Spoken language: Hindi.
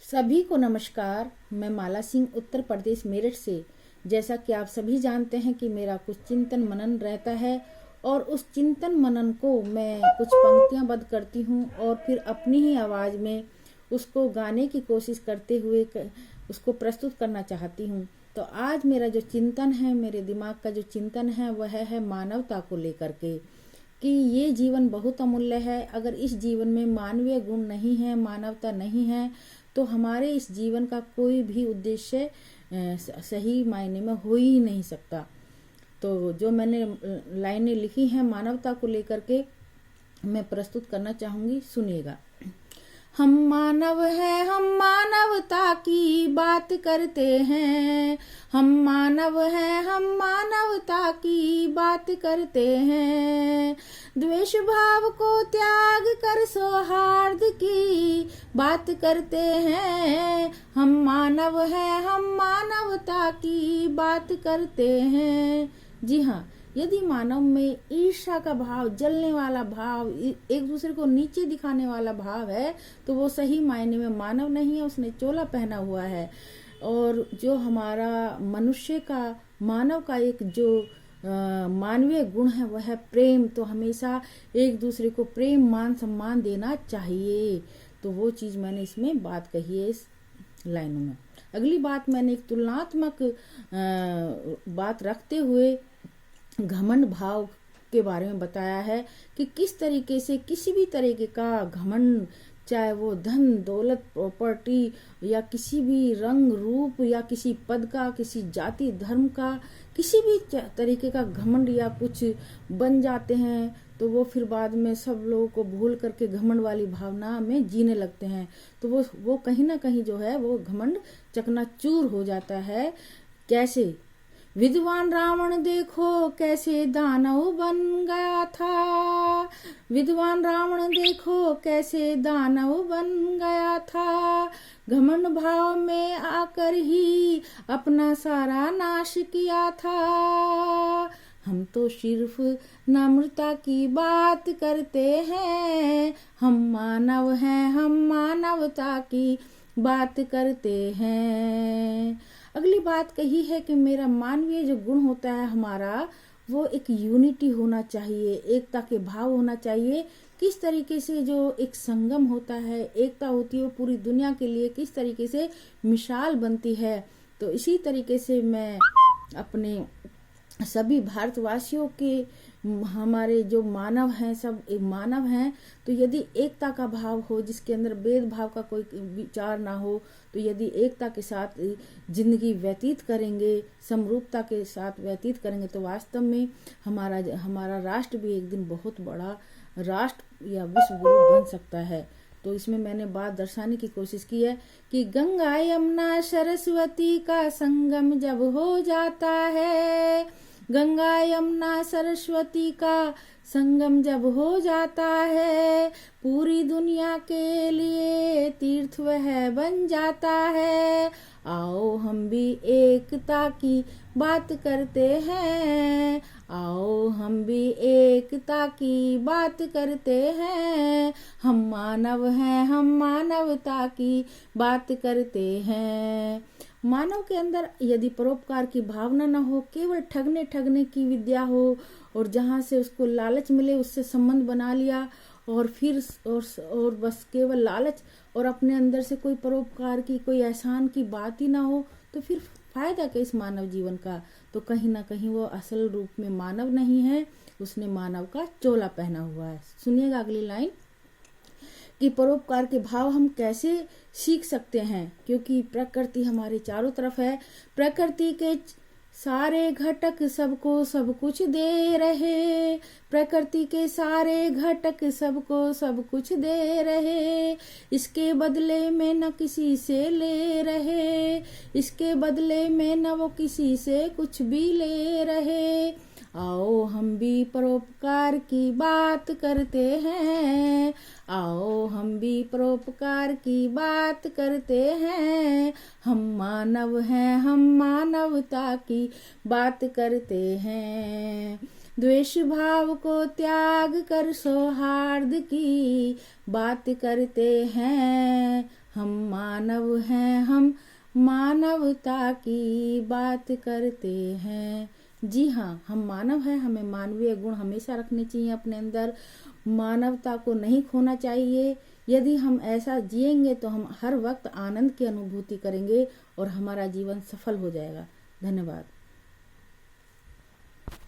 सभी को नमस्कार। मैं माला सिंह उत्तर प्रदेश मेरठ से। जैसा कि आप सभी जानते हैं कि मेरा कुछ चिंतन मनन रहता है और उस चिंतन मनन को मैं कुछ पंक्तियां बद्ध करती हूं और फिर अपनी ही आवाज़ में उसको गाने की कोशिश करते हुए उसको प्रस्तुत करना चाहती हूं। तो आज मेरा जो चिंतन है, मेरे दिमाग का जो चिंतन है वह है मानवता को लेकर के कि ये जीवन बहुत अमूल्य है। अगर इस जीवन में मानवीय गुण नहीं है, मानवता नहीं है, तो हमारे इस जीवन का कोई भी उद्देश्य सही मायने में हो ही नहीं सकता। तो जो मैंने लाइनें लिखी हैं मानवता को लेकर के मैं प्रस्तुत करना चाहूंगी, सुनिएगा। हम मानव हैं, हम मानवता की बात करते हैं। हम मानव हैं, हम मानवता की बात करते हैं। द्वेष भाव को त्याग कर सौहार्द की बात करते हैं। हम मानव हैं, हम मानवता की बात करते हैं। जी हाँ, यदि मानव में ईर्ष्या का भाव, जलने वाला भाव, एक दूसरे को नीचे दिखाने वाला भाव है तो वो सही मायने में मानव नहीं है, उसने चोला पहना हुआ है। और जो हमारा मनुष्य का, मानव का एक जो मानवीय गुण है वह है प्रेम। तो हमेशा एक दूसरे को प्रेम, मान, सम्मान देना चाहिए। तो वो चीज़ मैंने इसमें बात कही है इस लाइनों में। अगली बात मैंने एक तुलनात्मक बात रखते हुए घमंड भाव के बारे में बताया है कि किस तरीके से किसी भी तरीके का घमंड, चाहे वो धन दौलत, प्रॉपर्टी या किसी भी रंग रूप या किसी पद का, किसी जाति धर्म का, किसी भी तरीके का घमंड या कुछ बन जाते हैं तो वो फिर बाद में सब लोगों को भूल करके घमंड वाली भावना में जीने लगते हैं। तो वो कहीं ना कहीं जो है वो घमंड चकनाचूर हो जाता है। कैसे? विद्वान रावण देखो कैसे दानव बन गया था। विद्वान रावण देखो कैसे दानव बन गया था। घमंड भाव में आकर ही अपना सारा नाश किया था। हम तो सिर्फ नम्रता की बात करते हैं। हम मानव हैं, हम मानवता की बात करते हैं। अगली बात कही है कि मेरा मानवीय जो गुण होता है हमारा, वो एक यूनिटी होना चाहिए, एकता के भाव होना चाहिए। किस तरीके से जो एक संगम होता है, एकता होती है, वो पूरी दुनिया के लिए किस तरीके से मिसाल बनती है। तो इसी तरीके से मैं अपने सभी भारतवासियों के, हमारे जो मानव हैं, सब एक मानव हैं, तो यदि एकता का भाव हो, जिसके अंदर भेदभाव का कोई विचार ना हो, तो यदि एकता के साथ जिंदगी व्यतीत करेंगे, समरूपता के साथ व्यतीत करेंगे, तो वास्तव में हमारा राष्ट्र भी एक दिन बहुत बड़ा राष्ट्र या विश्व गुरु बन सकता है। तो इसमें मैंने बात दर्शाने की कोशिश की है कि गंगा यमुना सरस्वती का संगम जब हो जाता है, गंगा यमुना सरस्वती का संगम जब हो जाता है, पूरी दुनिया के लिए तीर्थ वह बन जाता है। आओ हम भी एकता की बात करते हैं। आओ हम भी एकता की बात करते हैं। हम मानव हैं, हम मानवता की बात करते हैं। मानव के अंदर यदि परोपकार की भावना न हो, केवल ठगने की विद्या हो और जहाँ से उसको लालच मिले उससे संबंध बना लिया और फिर और बस केवल लालच और अपने अंदर से कोई परोपकार की, कोई एहसान की बात ही ना हो, तो फिर फायदा क्या इस मानव जीवन का। तो कहीं ना कहीं वो असल रूप में मानव नहीं है, उसने मानव का चोला पहना हुआ है। सुनिएगा अगली लाइन कि परोपकार के भाव हम कैसे सीख सकते हैं, क्योंकि प्रकृति हमारे चारों तरफ है। प्रकृति के सारे घटक सबको सब कुछ दे रहे। प्रकृति के सारे घटक सबको सब कुछ दे रहे। इसके बदले में न किसी से ले रहे। इसके बदले में न वो किसी से कुछ भी ले रहे। आओ हम भी परोपकार की बात करते हैं। आओ हम भी परोपकार की बात करते हैं। हम मानव हैं, हम मानवता की बात करते हैं। द्वेष भाव को त्याग कर सौहार्द की बात करते हैं। हम मानव हैं, हम मानवता की बात करते हैं। जी हाँ, हम मानव हैं, हमें मानवीय गुण हमेशा रखने चाहिए अपने अंदर, मानवता को नहीं खोना चाहिए। यदि हम ऐसा जिएंगे तो हम हर वक्त आनंद की अनुभूति करेंगे और हमारा जीवन सफल हो जाएगा। धन्यवाद।